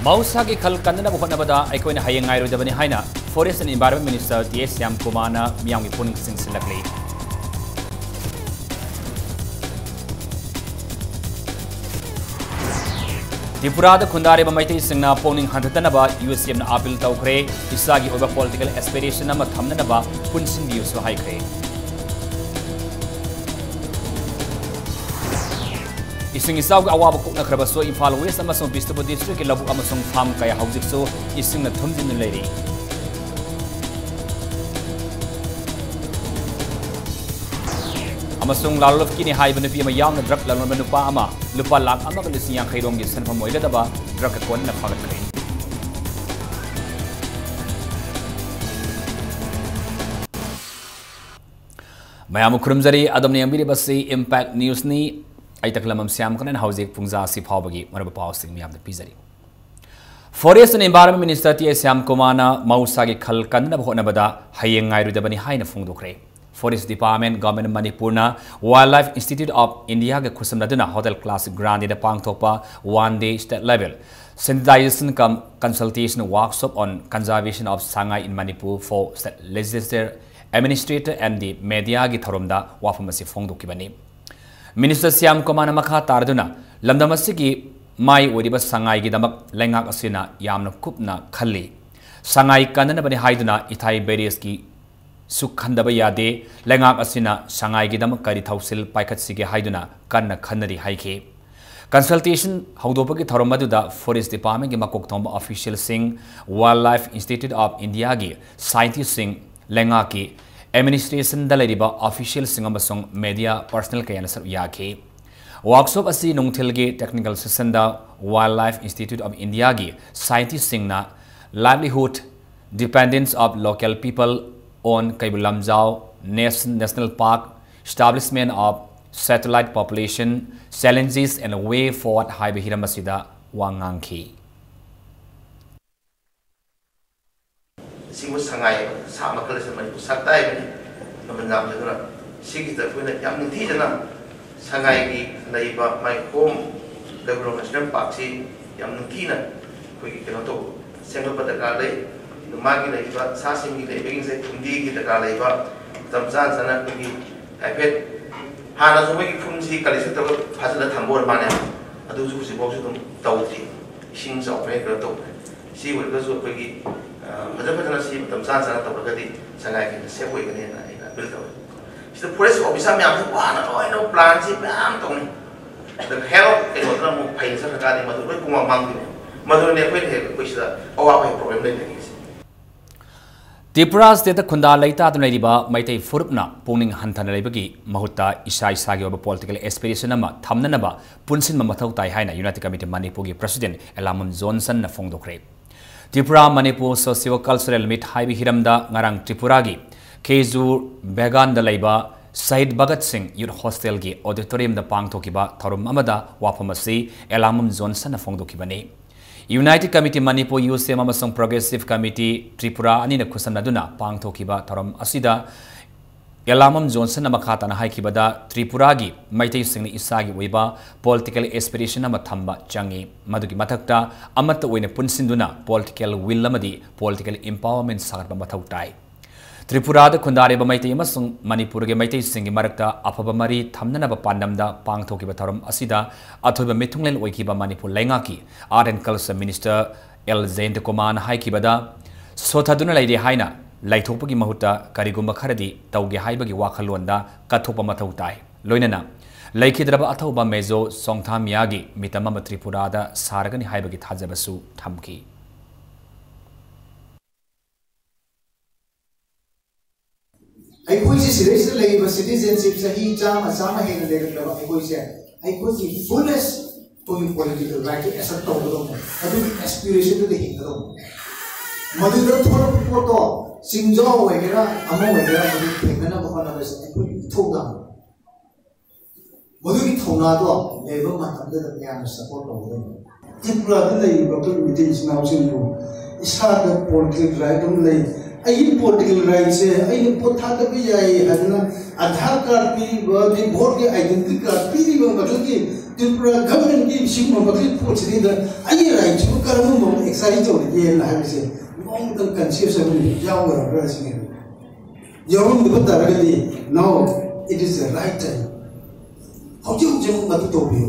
Mausa ki khal kanna bu khona bada aikoina hayeng ngai ro dabani haina Forest and Environment Minister TS Syam Kumana miyang gi puning sing silakli Tripura da khundare ba maitei singna poning handatana ba USM na appeal tawkhre isagi oba political aspiration ama thamna ba punsin bi usu haikre Ising isaw ga awaba kokna khraba so Imphal West amasong Bistabo district ki labu amasong farm kaya hawjik so ising na thumjin leiri Amasong lalolof kini hai bana pi ama yaw na drug lalon banu pa ama lupa lakh ama ka lising yang khairong gi sanfam moila daba drug ka kon na phagat kre Mayam khurumjari adamni ambiri basi impact news ni ai taklamam siam kanan hawjik pungja si phawbagi maraba paw sing miyam da pizari Forest and Environment Minister TS Syam Kumana Mausa gi khal kanna bhona bada hayeng ngai ru dabani haina phungdokre Forest Department Government Manipur na Wildlife Institute of India ga khusamnaduna hotel class grant in the pangthokpa one day state level sensitization cum consultation workshop on conservation of sangai in Manipur for state legislature administrator and the media gi tharomda wafamasi phongdokibani Minister Syam Kumana makha tarduna lamdamasi gi mai oriba sangai gi damak lengak asina yamna kupna khalli sangai kanana bani haiduna ithai barriers ki Sukhandaba yade lengak asina sangai gidam kari thausil paikhat sige haiduna kanna khanari haike consultation haudopagi thoromaduda Forest Department gi makok thomba official sing Wildlife Institute of India gi scientist sing lengaki administration dalariba official sing amasong media personal kayana sar yake workshop asi nongthil gi technical session da Wildlife Institute of India gi scientist sing na livelihood dependence of local people on Kaibulamjao National Park, establishment of satellite population, challenges and a way forward high Hiramasida Wangangki. Sing was Sangai, Samakal, Satai, Namanam, Sigi the Funa Yamnitijana, Sangai, Naiba, my home, the National Park, Yamnutina, we cannot talk, Sengal Patagale. Magi laiba sasing gi leibing se kundi gi taka laiba tamsan sana gi haipet hana so gi phumsi kalisi ta phasala thambor mane adu ju si bosu dum tawti sing so pe ka to si wo ga so pe gi phajana si tamsan sana to ga di sangai gi se wo gi ne na bil to si police officer me am wa na oi no plan si am to ni the help ke mo tra mo phain sa ka ni ma to ko ma mang ni ma to ne pe he ko si da awa pe problem le ni Tripura state khunda laita dunaiba maitai furupna pungning hantana leibagi mahutta isa isagi oba political aspiration ama thamnanaba punsin mamathau tai haina United Committee Manipur gi president Elamon Johnson na phongdokre Tripura Manipur socio cultural meet haibi hiramda ngarang Tripura gi Keju Began da leiba Said Bhagat Singh Youth Hostel gi auditorium da pangthokiba tharum amada wafamasi Elamon Johnson na phongdokibani United Committee Manipur USM amasong Progressive Committee Tripura anina khusamnaduna pangthokiba tharom asida Elamon Johnson amakata na haikibada Tripura gi maitai singni isagi oiba political aspiration ama thamba changi madugi mathakta amatta oine punsinduna political will amadi political empowerment sagarba mathau tai Tripura da khundare ba maitai amasong Manipur ge maitai singi marakta afaba mari thamnana ba pandamda pangthokiba tharom asida athoiba mithunglen oikiba Manipur lengaki Art and Culture Minister L Zain Koman haikibada sothaduna laide haina laithokpagi mahutta karigumba kharadi tauge haibagi wakhalonda kathopa mathau tai loinana laikhidraba athoba mezo songtham yagi mitama Tripura da saragani haibagi thajabasu thamki Aikoisi seriously like citizenship sahi chama hena lekla aikoisi aikoisi fullness to political right to accept to adu aspiration to the hero madura thoro photo singjo wagera amo wagera madu thengna bahana bas aikoi thoga madu ki thona to leba matam da yan support to Tripura da lei ba ko meetings na housing yo isa da political right on lei I political right से आई पोथा तक भी जाए है ना आधार card P दी vote के identity card P दी मतलब कि त्रिपुरा गवर्नमेंट की सिंह मतलब पोच दी द आई राइट को करम मो एक्सरसाइज हो ये ना है से लॉन्ग टर्म कंसेप्शन जाओ रहा है यौन बता रहे दी no it is the right time how जो मत तो भी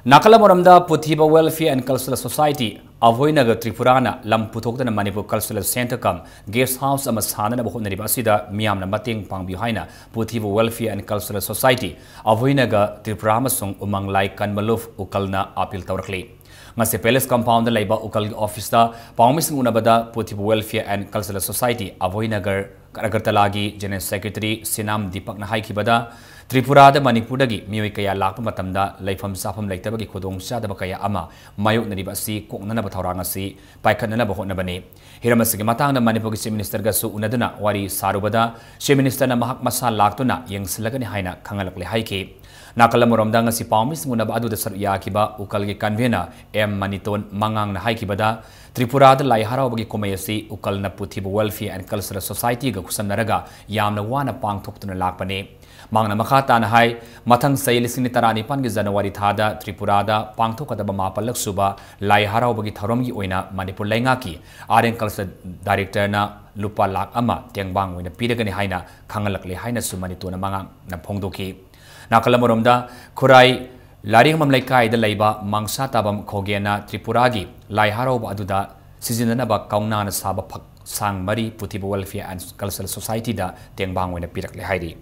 Nakala Moramda Puthiba Welfare and Cultural Society Avoinaga Tripurana Lam Putok Manipur Cultural Center Kam Guest House Amasana Bohonari Basida Miamna Mating Pang Behind Puthiba Welfare and Cultural Society Avoinaga Tripuramasung Umang Lai Kanmaluf Ukalna Apil Tawrakli Masi Palace Compound Labor Ukal Office Paumising Unabada Puthiba Welfare and Cultural Society Avoinagar Karagartalagi General Secretary Sinam Deepak Nahaikibada Tripura da Manipur dagi mioi kaya lakpa matamda laifam safam laitabagi khodong chadaba kaya ama mayok nariba asi koknana ba thawrang asi paikhanna ba hotna bane hiramasigi matang na Manipur gi Chief Minister ga su unaduna wari sarubada Chief Minister na mahak masa laktuna yengsilagani haina khangalakle haike nakala moromda ngasi pawmi singuna ba adu da saru yakiba ukal gi convener M Maniton mangang na haikibada Tripura da lai harabagi komai ukal na Puthiba Welfare and Cultural Society ga khusannaraga yamna wana pangthoktuna lakpane Mangna Makata na hai Matang say listening tarani pan January thada Tripura da pangthokadaba mapalak suba lai harabagi tharom gi oina Manipur laingaki Aren Culture Director na lupa lak ama tiangbang oina pidagani haina khangalakle haina sumani na mangang na phongdoki Nakalamoromda Kurai Laring Mamlaikai da Laiba Mangsa Tabam Kogena Tripuragi Lai Harob Aduda Sizinanaba Kauna na Saba Sang Mari Puthiba Welfare and Cultural Society da Tiangbang when a Pirakle Haidi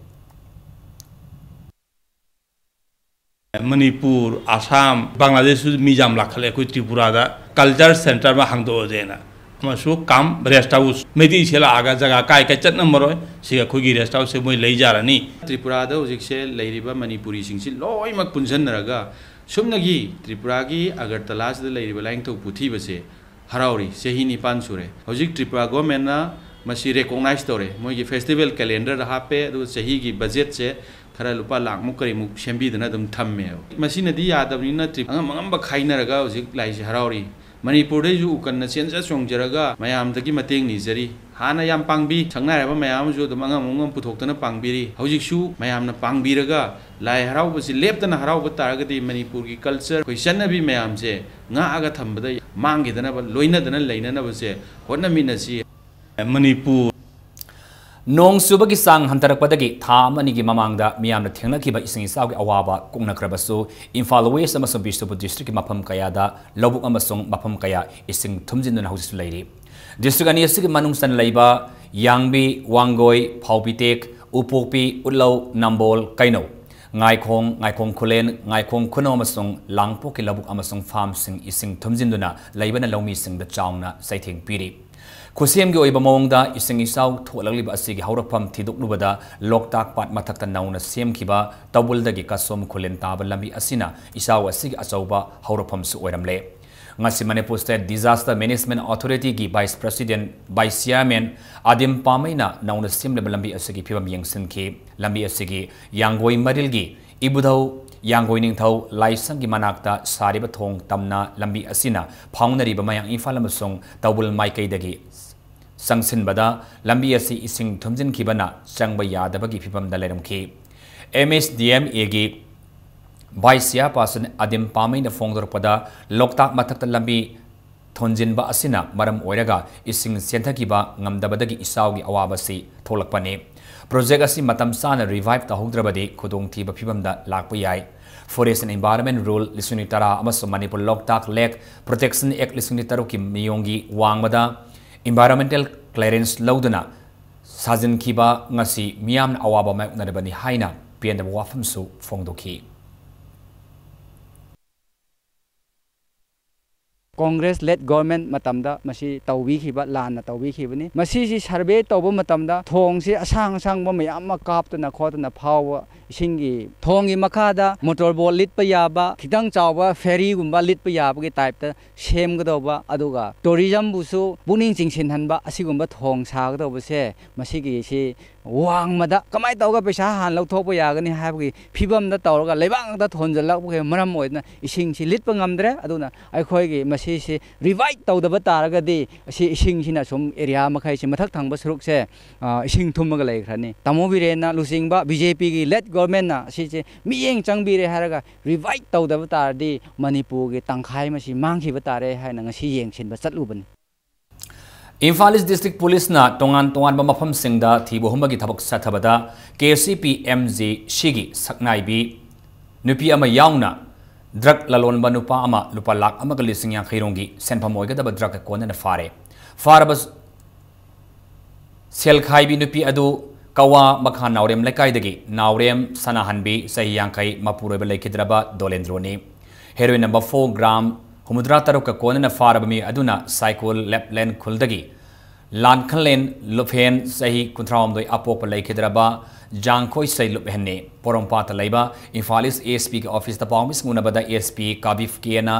Manipur, Assam, Bangladesh Mijam Lakale Tripura da Culture Center ma hangdo dena masu kam rest house medi chela aga jaga kai ka chat number siga khogi rest house se moi lei jarani Tripura da ojik se leiriba Manipuri singsi loi mak punjan raga sumnagi Tripura gi Agartala se leiriba laing thok puthi base harauri sehi ni pan sure ojik Tripura government na masi recognize tore moi gi festival calendar ha pe du sehi gi budget se khara lupa lak mu kari mu sembi dana dum thamme masi nadi yadabni na trip angam ba khaina raga ojik lai se harauri Manipur de ju kan na chen sa song jaraga mayam dagi mateng ni jari hana yam pangbi thangna raba mayam ju dum angam ngam puthokna pangbiri hojik su mayam na pangbiraga lai harau basi leptana harau bataraga di Manipur gi culture question bi mayam se nga aga thambada mangi dana ba loina dana leina na base honna minasi Manipur Nong subagi sang hantarakpadagi thamanigi mamangda miyamna thengnakiba ising isawgi awaba kungnakrabasu Imphal West amasung Bishnupur district ki mafam kaya da lobuk amasung mafam kaya ising thumjinduna hausisu leiri district ani asigi manungsan leiba Yangbi Wangoi Phaupitek Upokpi Utlau Nambol Kaino Ngaikong Kulen Ngaikong Kuno amasung Langpo ki lobuk amasung farm sing ising thumjinduna leibana lomi sing da chawna saitheng piri Kusiem gi oiba mawngda ising isaw tholalliba asigi haurakpham thiduknubada loktak pat mathakta nauna semkhiba tawuldagi kasom khulen taba lambi asina isaw asigi achauba haurakpham su oiramle ngasi Manipur State Disaster Management Authority gi Vice President Vice Chairman Adim Pamaina nauna semleba lambi asigi phibam yengsinki lambi asigi Yangoi Marilgi Ibudau Yangoi Ningthau Laisanggi manakta sariba thong tamna lambi asina phaungnariba mayang Imphal amasung tawul maikaidagi Sangsin bada lambi asi ising thumjin kibana changba yadabagi phibam da leramki MSDM egi Vice Chairperson Adim Pamaina phongdorpada loktak mathakta lambi thonjin ba asina maram oiraga ising senthakiba ngamdabadagi isawgi awabasi tholakpani project asi matam sana revive ta hogdrabadi khudong thiba phibam da lakpa yai Forest and Environment Rule lisuni tara amaso Manipur Loktak Lake Protection Act lisuni taru ki miyongi wangmada Environmental Clearance Laudana Sajin Kiba Ngasi Miam Awaba Maknarabani Haina Pian the Wafam Su Fongdoki Congress led government matamda masi tawbi khiba lan na tawbi khibani masi si survey tawba matamda thong si asang asang ba mayam ma kap na khot na phaw singi thongi makada motor boat lit pa yaba khidang chawba ferry gumba lit pa yaba gi type ta sem ga doba aduga tourism busu buning chingsin hanba asigumba thong sa ga doba se masi gi si वांगमदा कमाई तौगा पैसा हान लौथोप यागनी हाबगी फिबमदा तौरगा लेबांगदा थोनजलक मरम ओइना इसिंगसि लिटप ngamdre aduna अखोइगी मसीसे रिवाइट तौदब तारगदी असि इसिंगसिना सुम area मखैसे मथक थांगबा सुरुकसे इसिंग थुमगा लेख्रानि तमोबिरेना लुसिंगबा BJP की late government ना सिसे मियेंग चंगबिरे हारगा रिवाइट तौदब तारदी मणिपुर की तंखाय मसी मांगखिबा तारे हायना ngasi yengsinba chatlubani Imphal East District Police na tongan mafam singda thibo humagi thabak sathabada KCP MJ Shigi saknai bi nupi ama yauna drug lalonba nupa ama lupa lak ama kalising yang khairongi senpam oiga da drug ko na farabas sel khai bi nupi adu kawa makha naurem lekai dagi naurem sanahanbi sahi yang khai mapuro be lekidraba dolendroni heroin number 4 gram Humudra taruka kona farabami aduna cycle lap len kuldagi lan khanlen luphen sahi kuntrawam doi apok palai khidraba jangkhoi sai luphenne porompa ta leiba Infalis ASP ke office ta pawmis ngunabada ASP kabif kiena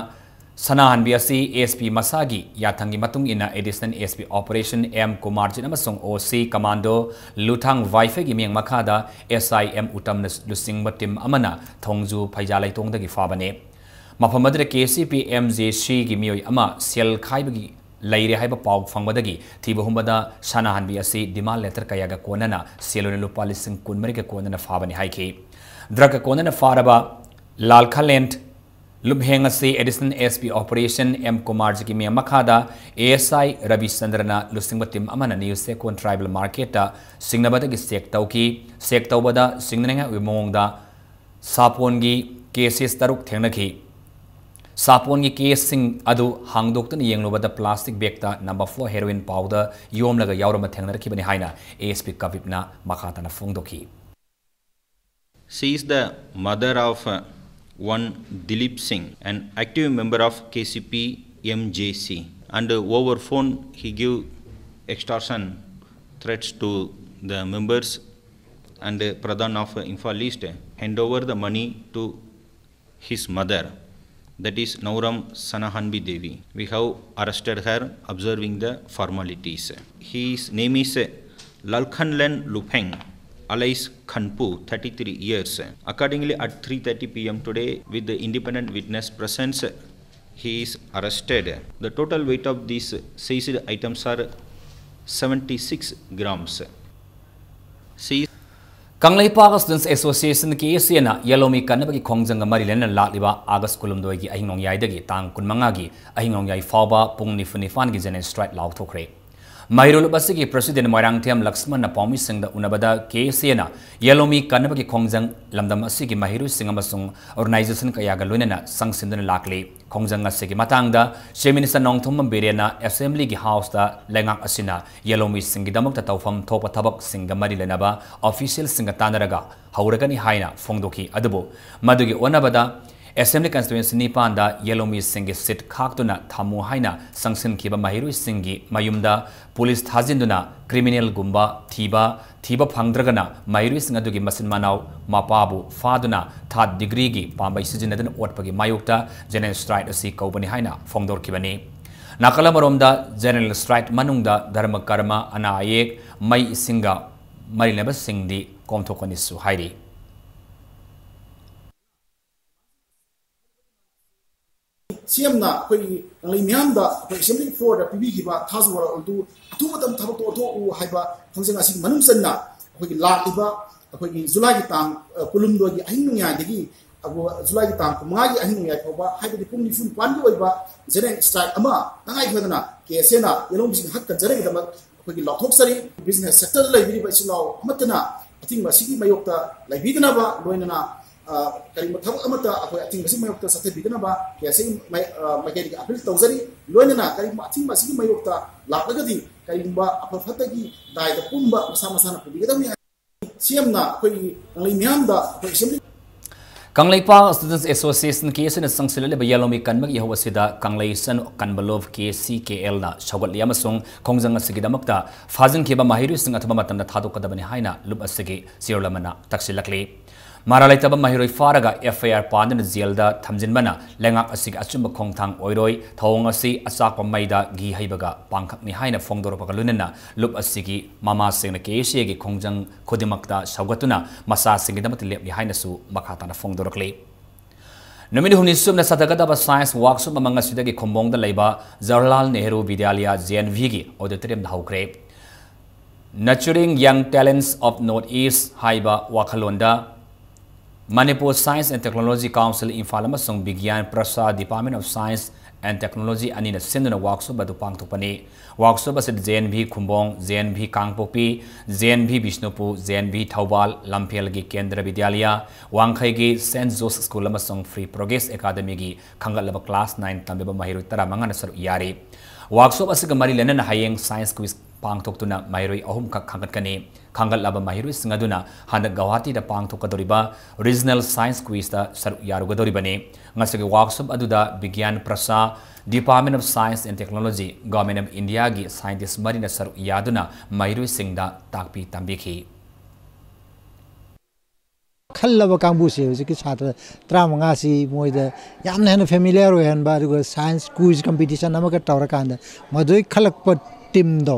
sanahan biasi ASP masagi yathangi matung ina additional ASP operation M Kumar jin amasong OC commando luthang wife gi meng makhada SIM utam lusing batim amana thongju phaijalai tongdagi fabane Mafamadre KCP MJ Shigi Mioi Ama Sel Kaibagi Lairi Haiba Pau Fangbadagi Tibuhumbada Sanahan Biasi Dima letter Kayaga Konana Selon Lupalising Kunmerika Konana Fabani Haiki Draka Konana Faraba Lalkalent Lubhengasi Edison SP Operation M Kumarjiki Mia Makada ASI Rabi Sandrana Lusingbatim Amana New Sekon Tribal Marketa Singnabadagi Sektaubada Singnanga Wimongda Sapongi cases Taruk Tenaki Sapon ki case sing adu hangdoktan yenglobada plastic bag ta number 4 heroin powder yom laga yaurama thengna rakibani haina ASP Kavipna makhatana fungdoki. She is the mother of one Dilip Singh, an active member of KCP MJC, and over phone he give extortion threats to the members, and Pradhan of Imphal East hand over the money to his mother, that is Nauram Sanahanbi Devi. We have arrested her observing the formalities. His name is Lalkhanlen Lupeng, alias Khanpu, 33 years. Accordingly, at 3:30 p.m. today, with the independent witness presence, he is arrested. The total weight of these seized items are 76 grams. Kanglei Park Students Association ki siena Yalomi Kanabagi Kongjanga Marilena Latliba August Kulumdoi gi ahingnong yai dagi tang kunmangagi ahingnong yai fawba pung nifan gi jenen strike law thokre Mairul basigi President Moirangtiam Laxman na Pomi Singda Unabada ke siena Yalomi Kanabagi Kongjang lamdam asigi Mahiru Singamasung organization kayaga lunena sangsindan lakli Kongjanga sigi matangda Sheminisa Nongthum Birena Assembly gi house da lengak asina Yalomi Singidamok ta tawfam thopa thabak singa Marilenaba official singatanaraga hauragani haina fongdoki adubo madugi onabada Assembly constituency Nipanda Yalomi Singi sit Kaktuna Tamu Haina Sangsin Kiba Mahiru Singi Mayumda Police Thazinduna Criminal Gumba Thiba Pangdragana Mahiru Singadugi Masin Manau Mapabu Faduna Third degree gi Pambai Sijinadan Otpagi Mayukta General Strike Asi Kaubani Haina Fongdor Kibani Nakala Maromda General Strike Manungda Dharma Karma Anayek Mai Singa Marinaba Singdi Komtokonisu Hairi CM나 거기 리미안다 거기 assembly floor PB기바 타즈워라 올두 아투마담 타박도 오토 하이바 통생아시 만음선나 거기 라이바 거기 줄라기 땅 kulum도기 아hinung야데기 아고 줄라기 땅 마기 아hinung야 포바 하이바디 뿡니푼 관도 오이바 제네 스타일 아마 당아이 거나 케세나 예롱비싱 학간 저레기다마 거기 럭톡서리 비즈니스 섹터 라이비리 바실라오 아마트나 아팅 마시기 마욕다 라이비드나바 로이나나 Kalimba thabak amata akhoi ating masing mayokta sathe bidana ba kayasing magedi apil tawzari loinana kalimba ating masing mayokta lagadi kalimba apatagi dai da pumba sama sana pubigadami siamna akhoi ngai miamda akhoi assembly Kanglei Park Students Association case na sangsilale ba Yalomi kanmag yahawasida Kanglei San Kanbalov KCKL na shawat yamasung kongjang asigidamakta fazin kiba mahiru sing athama matamna thadokadabani haina lub asigi sirlamana taksilakli Mara laitaba mahiroi faraga FIR pandana jailda thamjinbana lengak asig achumba khongthang oiroi thawng asi achakpa maida gi haibaga pangkhakni haina phongdorpaga lunena lup asigi mama singna KSA gi khongjang khodimakta saugatuna masa singidamati lepni haina su makhatana phongdorakle Namini huni sumna satagada science workshop amanga sidagi khombongda leiba Jawaharlal Nehru Vidyalaya JNV gi auditorium da haukre Nurturing Young Talents of Northeast haiba wakhalonda Manipur Science and Technology Council Imphal amasung Bigyan Prasad Department of Science and Technology anina sinduna workshop adu pangthokpani workshop asid JNV Khumbong JNV Kangpopi JNV Bishnupur JNV Thaubal Lamphel gi Kendra Vidyalaya Wangkhai gi St Joseph School amasung Free Progress Academy gi khangalaba class 9 tambiba mahiru tara mangana saru yari workshop asiga mari lenana hayeng science quiz pangthoktuna mairoi ahum ka khangatkani khangalaba mairoi singaduna handa Guwahati da pangthokadoriba regional science quiz da saru yarugadoribani ngasigi workshop aduda Bigyan Prasa Department of Science and Technology Government of India gi scientist marina saru yaduna mairoi singda takpi tambikhi खल्लबा कांबुसे हजि छात्र 35 सि मोइदा यामना हेन familiar होयन बादुगो science quiz competition अमका तौरकांद मदुइ खलक team दो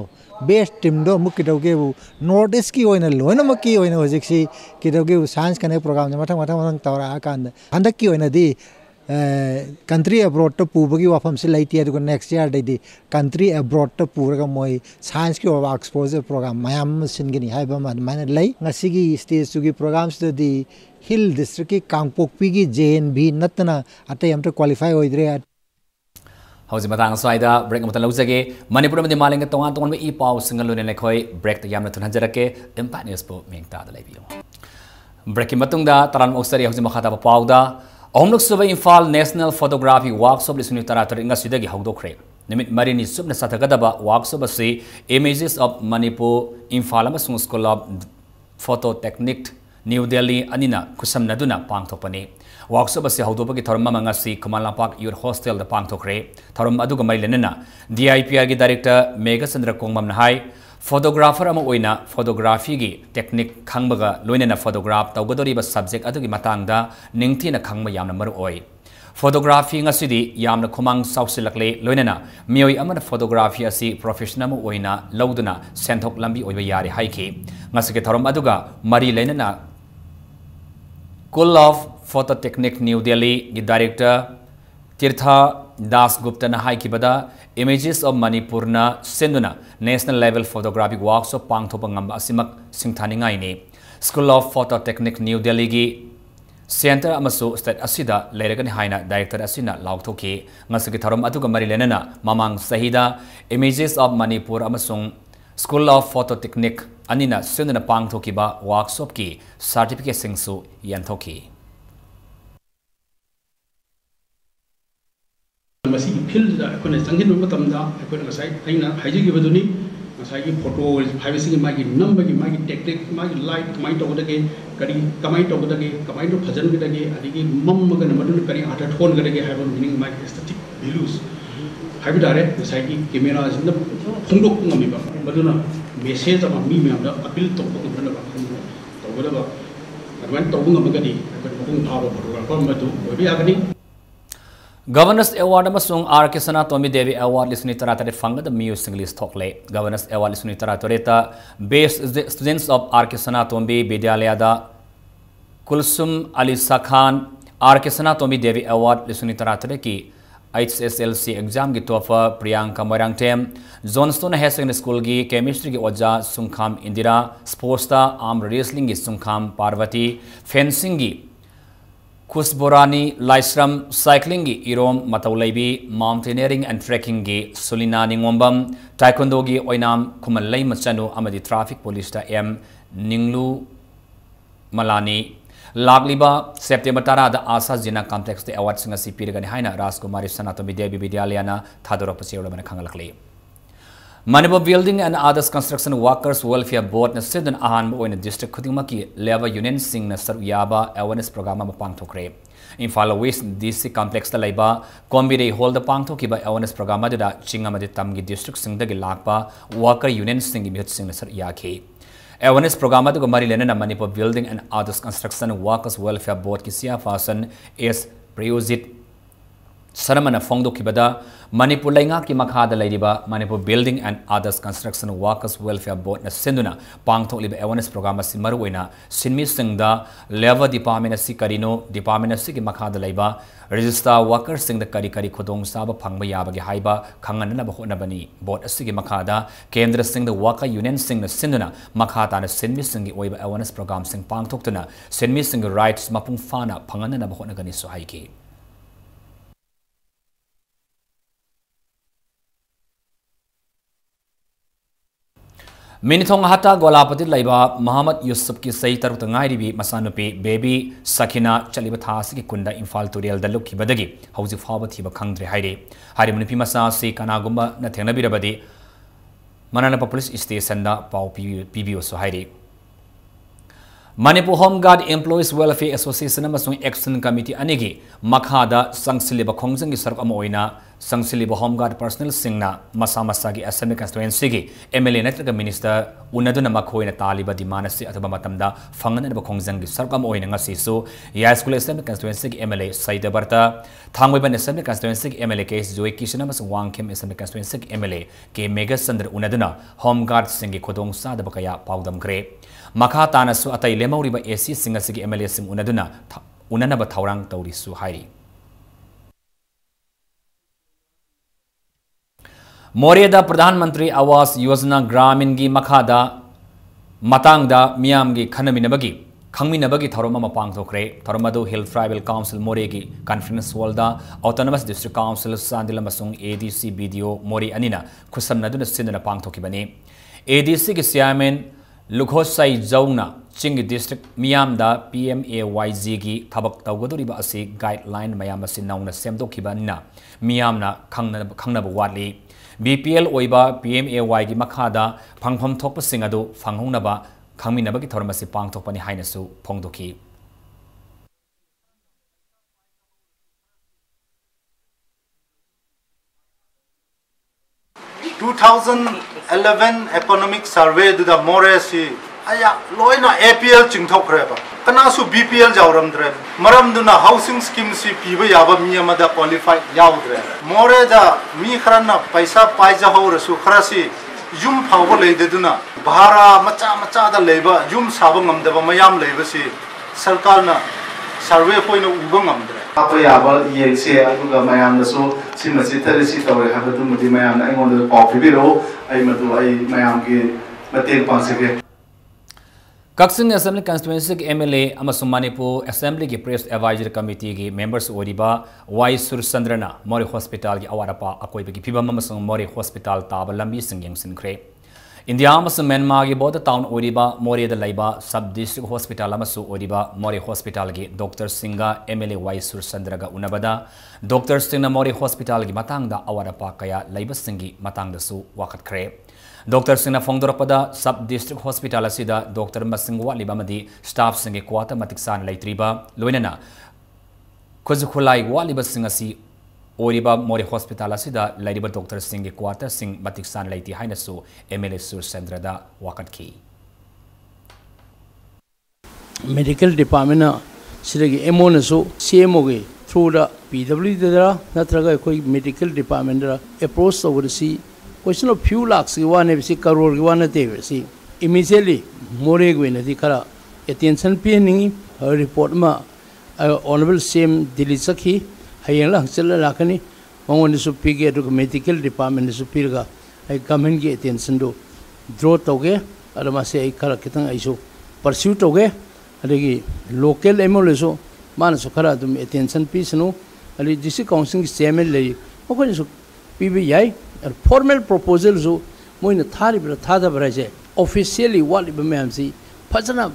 best team दो मुकिदोगे north east की होयन लोइनमकी होयन हजिक्सी किदोगे science कने programme मथंग मथंग मथंग तौरा कांद हंदक की होयन दी country abroad to pubagi wafam se laiti adugo next year dai country abroad to puraga moi science ki over exposure program mayam singini haiba man lai ngasigi stage sugi programs to the hill district ki kangpokpi gi JNV natna ate amta qualify hoidre Hausi matang swaida break amata laujage Manipur madi malinga tongan tongan me e paw single lone lekhoi break ta yamna thunhajarake impact news po mengta da laibiyo break ki matungda taran oksari hausi makhata pa pawda Ahumluk suba Imphal National Photography Workshop lisuni taratar inga sidagi hawdokre nimit marini subna sathagadaba workshop asi Images of Manipur Imphal amasung School of Photo Technique New Delhi anina kusamnaduna pangthokpani workshop asi hawdopagi thoram mangasi Kamalnapak Youth Hostel da pangthokre thoram aduga mailenena DIPR gi director Mega Chandra Kongmam nahai photographer ama oina photography gi technique khangbaga loinena photograph tawgadoriba subject adugi matangda ningthina khangma yamna maru oi photography ngasidi yamna khumang sausilakle loinena mioi amana photography asi professional ama oina lauduna senthok lambi oiba yari haiki ngasige thoram aduga mari leinena School of Photo Technique New Delhi gi director Tirtha Das Gupta na hai kibada Images of Manipur na senduna national level photographic workshop pangthopa ngamba asimak singthaningai ni School of Photo Technique New Delhi gi center amasu state asida leiragani haina director asina lauthoki ngasigi tharom aduga mari lenana mamang sahida Images of Manipur amasung School of Photo Technique anina senduna pangthokiba workshop ki certificate singsu yanthoki Masih field da aku nak sangkin rumah tamda aku nak saya aina haji ke baduni saya photo privacy ke magi number ke magi technique magi light kamai to dage kari kamai to phajan ke dage adigi mam magan madun kari ata thon ke dage have meaning magi aesthetic values habi dare saya ki camera jinda phongdok ngami ba baduna message ama mi me amda appeal to ko bana ba to bana ba adwan to ngam ga di aku phong thawa photographer madu obi agani Governors Award amasung RK Sana Tommy Devi Award lisuni taratare fangada music list thokle Governors Award lisuni taratoreta best students of RK Sana Tommy Vidyalaya da Kulsum Ali Sakhan RK Sana Tommy Devi Award lisuni taratare ki HSLC exam gi topher Priyanka Moirangtem Johnston High Secondary School gi chemistry gi oja Sungkham Indira sports ta arm wrestling gi Sungkham Parvati fencing gi Kusborani Laisram cycling gi Irom Matauleibi mountaineering and trekking gi Sulina Ningombam taekwondo gi Oinam Kumalai Machanu amadi traffic police ta M Ninglu Malani Lagliba September tara da Asa Jina complex the award singa si pirgani haina Raskumari Sanatomi Devi Vidyalaya na thadora pasiyoda mana khangalakli Manipur Building and Others Construction Workers Welfare Board na sidon ahan mo in district khudingmaki labor union sing na saru yaba awareness program ma pangthokre Imphal West DC complex ta laiba Kombire hall da pangthoki ba awareness program da chinga ma tamgi district sing da gi lakpa worker union sing gi mihut sing na sar yakhe awareness program adu mari lena Manipur Building and Others Construction Workers Welfare Board ki sia fasan is Priyojit Saramana Fongdo Kibada Manipur Lainga ki Makhada Ladiba Manipur Building and Others Construction Workers Welfare Board na Sinduna Pangthok liba awareness program si maruina sinmi singda level department si karino department si ki Makhada Laiba register workers sing the kari khodong saba phangba yabagi haiba khangan na bahona bani board asigi Makhada kendra sing the worker union sing na Sinduna Makhata na sinmi singi oiba awareness program sing pangthok tuna sinmi sing rights mapung fana phangana na bahona gani so haiki Minithong hata golapati laiba Muhammad Yusuf ki sahi taruk tangai ribi masanupi baby Sakina chaliba thasi ki kunda Imphal Turial daluk ki badagi hauji fawa thiba khangdre haire hari munipi masa si kanagumba na thengna birabadi Mananapa police station da pau PBO so haire Manipur Home Guard Employees Welfare Association amasung Action Committee anigi makhada sangsiliba khongjang gi saruk ama oina sangsiliba Home Guard personnel singna masa masa gi assembly constituency gi MLA natraga minister unaduna makhoina taliba dimana si ataba matamda fangana ba khongjang gi saruk ama oina ngasi so ya school assembly constituency gi MLA Saida Barta thangweba assembly constituency gi MLA case Joy Kishan amasung Wangkem assembly constituency gi MLA ke Mega Sandra unaduna Home Guard singi khodong sa da bakaya paudam kre Makhata na su atai lemauriba AC singasigi MLA sing unaduna unanaba thaurang tauri su hairi Moreda Pradhan Mantri Awas Yojana Gramin gi makhada matangda miyam gi khanaminabagi khangminabagi tharoma mapang thokre tharomadu Hill Tribal Council Moregi Conference Hall Autonomous District Council Sandila masung ADC video Mori anina khusamnaduna sindana pangthokibani ADC gi chairman Lukhosai Zauna Chingi District Miyamda PMAYZ gi thabak tawgaduriba asi guideline mayam asi nauna semdokhibanina miyamna khangnaba watli BPL oiba PMAY gi makhada phangpham thokpa singadu phanghongnaba khangminaba gi thoramasi pangthokpani hainasu phongdoki 2011 economic survey the Moresi aya loina APL chingthokreba kanasu BPL jawramdre maramduna housing scheme si piba yaba mi amada qualified yawdre more da mi kharana paisa paija hawrasu kharasi yum phawba leideduna bhara macha da leba yum saba ngamdaba mayam lebasi sarkarna survey poina uba ngamdre apa yaba yengse aduga mayam dasu simasi tarisi tawre habatu mudi mayam ai ngonda coffee biro ai madu ai mayam ge mateng pangsege Kaksing Assembly Constituency MLA amasung Manipur Assembly ki Press Advisory Committee ki members oriba Y Sursandrana Mori Hospital ki awarapa akoiba ki phibam amasung Mori Hospital taba lambi singyang sinkre India amasung Myanmar ki border town oriba Mori da laiba sub district hospital amasu oriba Mori Hospital ki Dr. Singha MLA Y Sursandraga unabada Dr. Singha Mori Hospital ki matangda awarapa kaya laiba singi matangda su wakat kre Dr. Singha Fongdorapada Sub District Hospital asida Dr. Masingwa libamadi staff singe kwata matiksan laitriba loinana khuzkhulai waliba singasi oriba Mori Hospital asida laiba Dr. Singe kwata sing matiksan laiti hainasu MLA Sur Sandrada wakatki Medical Department sidagi MO nasu CMO ge through the PW dara natraga koi Medical Department dara approach over see question of few lakhs ki one si crore ki one te si immediately more gwena di kara attention pe ningi report ma honorable CM Delhi sakhi hayang la chela lakani mongon su pige to medical department su pirga ai government ki attention do draw toge adama se ai kara kitang ai so pursue toge adegi local MLA so man so kara dum attention piece no ali district council ki chairman le okon so PBI formal proposal so moina thari bra thada braje officially wali bamamsi phajana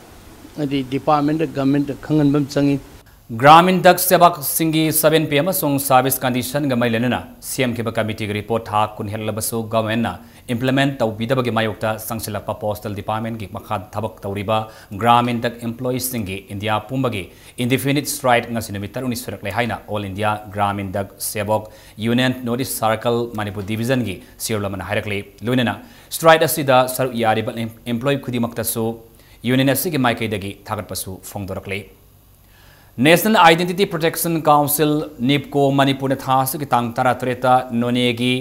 the department government khangan bam changi Gramin Dak Sevak सिंगी 7 PM service condition गमai lenana CM के committee की report था कुनहेलबसु government ना implement तौबीदबगे मायोक्ता संगसिलप पोस्टल डिपार्टमेंट की मखा थबक तौरिबा ग्रामीण दक एम्प्लॉइज सिंगी इंडिया पुंबगे इंडिफिनिट स्ट्राइक ngasi numit 7 सुरकले हाइना all India Gramin Dak Sevak union north east circle Manipur division की सिरलमन हाइरकले लोइनना स्ट्राइक असिदा सर यारिबा एम्प्लॉय खुदिमक्तसु यूनियन असि के माइकैदगी थागतपसु फोंदोरकले national identity protection council NIPCO Manipur थास की तांग तरा त्रेता नोनेगी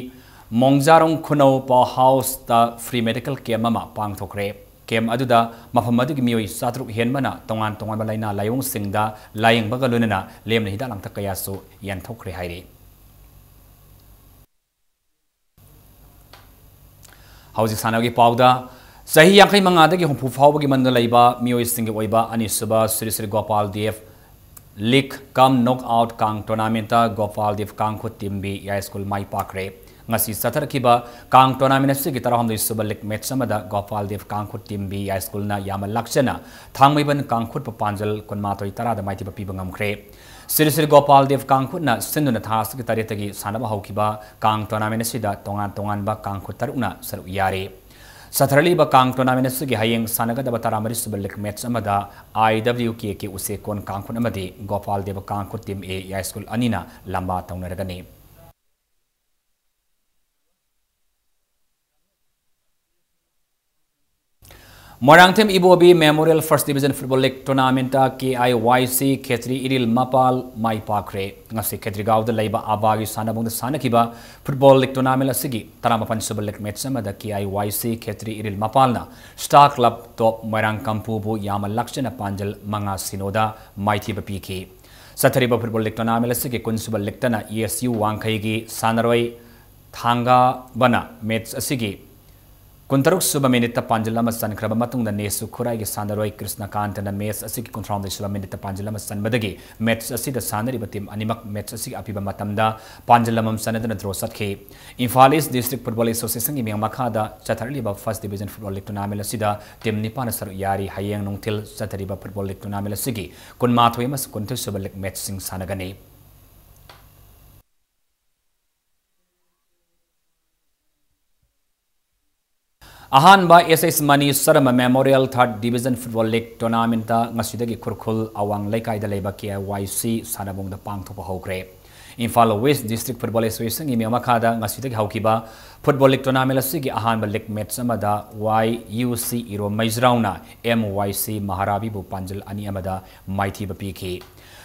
मोंगजारों खुनौ पाव हाउस ता फ्री मेडिकल कैम्प अमा पांगथोखरे कैम्प अदुदा मफम अदुगी मियोई 7 हेनबना तोंगान तोंगान लाइना लायोंग सिंगदा लायंगबगा लोनना लेमना हिदा लांगथा कयासु यानथोखरे हाइरे हौजिक सानागी पावदा सही यांखै मंगादगी हुंफु फावबगी मंद लैबा मियोई सिंगे ओइबा अनिसुबा Shri Shri Gopal Dev league cum knock out कांग टूर्नामेंट गोपाल देव कांग टीम भी या स्कूल माई पाखरे ngasi satarkiba kang tournament asigi tarahom suba lik match samada gopal dev kangkhut team bi ya school na yama lakchana thangmaiban kangkhut pa panjal kunmatoi tara da maiti piba ngamkhre siri siri gopal dev kangkhut na sinduna thas ki taretagi sanaba haukiba kang tournament asida tongan tongan ba kangkhut taruna saru yare satarali ba kang tournament asigi hayeng sanaga da taramari suba lik match amada IWK ke use kon kangkhut amadi gopal dev kangkhut team a ya school anina lamba taunaragani Morangthem Ibobi memorial first division football league tournament KIYC Khetri इरिल मपाल माई पाखरे ngasi Khetri गावद लैबा आबागी सानबोंग सानकिबा football league tournament असगी 35 सुबल लीग मैच समदा KIYC खेत्री इरिल मपालना स्टार क्लब टॉप मोरांग कंपूबु याम लक्षण पांजल मंगा सिनोदा माइथी बपीकी सथरिबा फुटबॉल लीग टूर्नामेंट असगी कुनसुबल लीग तना ESU वांखैगी सानरोय थांगा बना मैच असगी कुंतरुक सुब मिनिट पांजलम सनख्रब मतुंग नेसु खुराई सानरोय कृष्णकांत मेच असि कुंथ्राउंद सुब मिनिट पांजलम सनबदगी मैच असि सानरिब टीम अनिमक मैच असि अपिबा मतमदा पांजलम सनदन ड्रॉ सटखे Imphal east district football association की मेंग मखादा चथरलिबा first division football league tournament असिदा टीम निपान सर यारी हयेंग नोंथिल चथरिबा फुटबॉल लीग टूर्नामेंट असिगी कुनमाथोय मस कुंथु सुब लीग मैच सिंग सानगनी अहानबा SS Mani Saram memorial third division football league tournament ngasiदगी खुरखुल अवांग लेकाइदा लेबा KIYC सानाबोंग पांगथोप हौग्रे Imphal west district football association की मेमखादा ngasiदगी हौकिबा फुटबॉल लीग टूर्नामेंट असगी अहानबा लीग मैच अमदा YUC इरो मैजराउना MYC महाराबी बु पांजल अनि अमदा माइथी बपीकी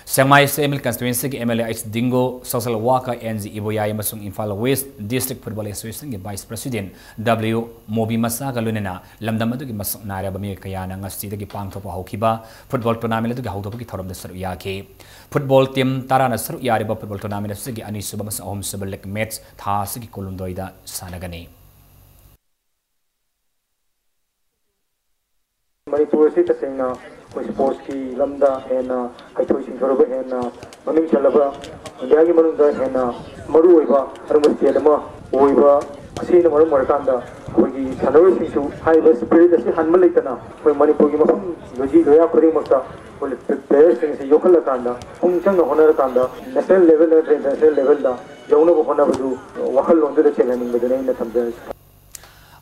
सेमाई सेमिल कंस्टिट्युएंसी के MLA H Dingo social worker NG Iboyai मसुंग Imphal west district football association के वाइस प्रेसिडेंट W मोबी मसा गलुनेना लमदम अदुगी मसुंग नारब मी कयाना ngasiदगी पांगथोप हौकिबा फुटबॉल टूर्नामेंट अदुगी हौदोपकी थोरम द सरु याके फुटबॉल टीम ताराना सरु यारिबा फुटबॉल टूर्नामेंट असगी अनि सुबम अहोम सुबल लीग मैच थासगी कोलुंदोइदा सानगनी मणिपुर से तसेंगना कोई स्पोर्ट्स की लमदा हेना हाइथोई सिंथोरब हेना ममिंग चलबा इंडिया की मनुंदा हेना मरु ओइबा अरम स्टेट अमा ओइबा असीन मरु मरकांदा कोई सानोई सिंसु हाइबा स्पिरिट असि हनम लेतना कोई मणिपुर की मफम लोजी लोया खुरी मक्ता कोई प्लेयर्स सिंसे योखल कांदा पुंचंग होनर कांदा नेशनल लेवल इंटरनेशनल लेवल दा यौनो होना बदु वखल लोंदे चेलनिंग बदने इन थमजे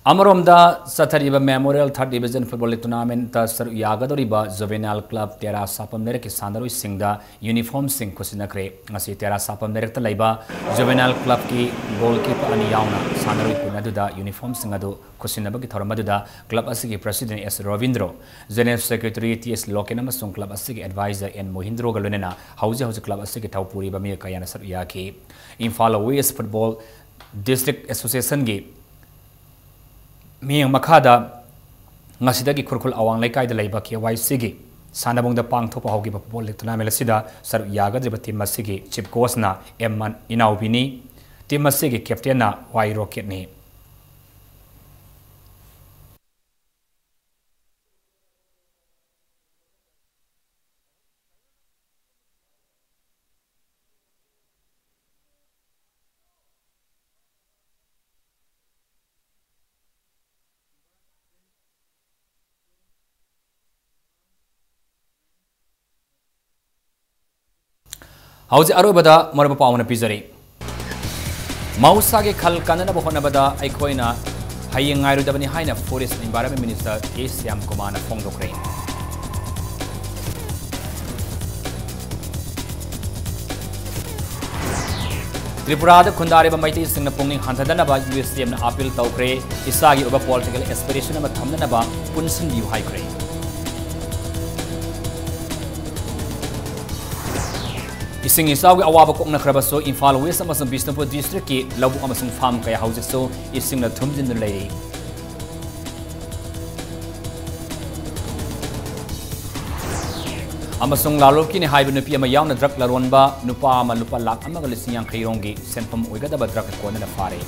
अमरोमदा सथरिबा memorial third division football league tournament सर यागदोरिबा जुवेनाइल क्लब तेरा सापम नेरक सानरोई सिंगदा यूनिफॉर्म सिंग खुसिनखरे ngasi तेरा सापम नेरक लैबा जुवेनाइल क्लब की गोलकीपर अनि यावना सानरोई पुनदुदा यूनिफॉर्म सिंग अदु खुसिनबगी थोरमदुदा क्लब असगी president S Ravindro general secretary TS Loken अमसुंग क्लब असगी एडवाइजर N मोहिंद्रो गलुनेना हौजे हौजे क्लब असगी थाउपुरीबा मे कयाना सर याकी Imphal west football district association की मियंग मखादा ngasiदगी खुरखुल अवांग लेकाइदा लेबा KYC गी सानबोंग द पांगथोप हौगिबा फुटबॉल लीग टूर्नामेंट असिदा सर यागद्रिबा टीम असिगी चीफ कोच ना M इनाउबिनी टीम असिगी कैप्टन ना Y रॉकेट ने Hauzi arobada maraba pawana pizari. Mausage khal kanana bohonabada aikoina hayeng ngairu dabani haina Forest and Environment Minister A. Syam Kumar na phongdokre. Tripura da khundare ba maiti singna pungning hanthadana ba USCM na appeal tawkre isagi oba political aspiration ma thamna ba punsin view high kre. Ising isagi awaba kokna khrabaso Imphal West amasung Bishnupur district ki labu amasung farm kaya houses so ising na thumjin lei. Amasung lalop ki ni haibu nupi ama yaw na drug laron ba nupa ama lupa lak ama galising yang khairong gi senpam uiga da ba drug ko na fare.